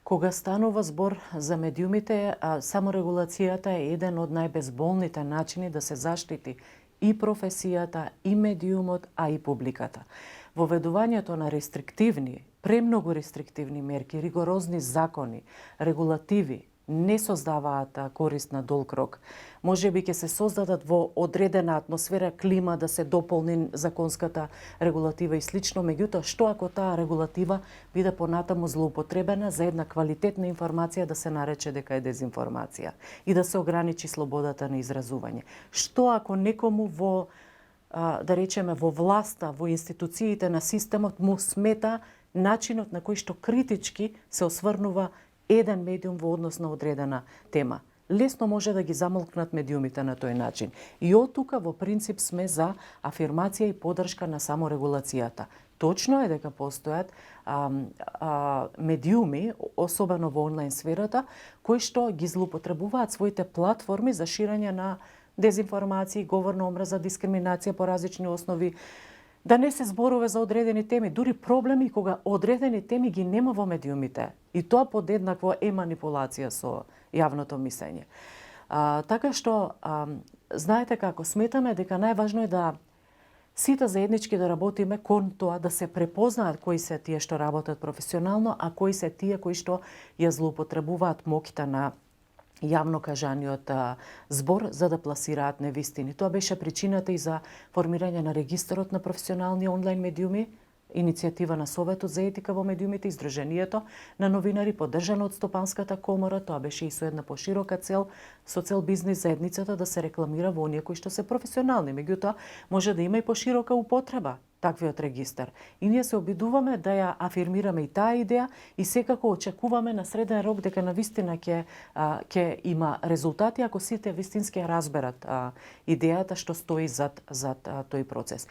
Кога станува збор за медиумите, саморегулацијата е еден од најбезболните начини да се заштити и професијата, и медиумот, а и публиката. Воведувањето на рестриктивни, премногу рестриктивни мерки, ригорозни закони, регулативи, не создаваат корист на долг рок. Може би ќе се создадат во одредена атмосфера, клима, да се дополни законската регулатива и слично, меѓутоа што ако таа регулатива биде понатаму злоупотребена за една квалитетна информација да се нарече дека е дезинформација и да се ограничи слободата на изразување? Што ако некому во да речеме во власта, во институциите на системот му смета начинот на кој што критички се осврнува еден медиум во однос на одредена тема? Лесно може да ги замолкнат медиумите на тој начин. И од тука во принцип сме за афирмација и поддршка на саморегулацијата. Точно е дека постојат медиуми, особено во онлайн сферата, кои што ги злоупотребуваат своите платформи за ширење на дезинформации, говор на омраза, дискриминација по различни основи, да не се зборува за одредени теми, дури проблеми кога одредени теми ги нема во медиумите. И тоа подеднакво е манипулација со јавното мислење. Така што, знаете како, сметаме дека најважно е да сите заеднички да работиме кон тоа да се препознаат кои се тие што работат професионално, а кои се тие кои што ја злоупотребуваат моќта на јавно кажаниот збор за да пласираат невистини. Тоа беше причината и за формирање на регистарот на професионални онлайн медиуми, иницијатива на Советот за етика во медиумите, издруженијето на новинари, поддржано од Стопанската комора. Тоа беше и со една поширока цел, со цел бизнис заедницата да се рекламира во оние кои што се професионални. Меѓутоа, може да има и поширока употреба таквиот регистар. И ние се обидуваме да ја афирмираме и таа идеја и секако очекуваме на среден рок дека навистина ќе има резултати ако сите вистински разберат идејата што стои зад тој процес.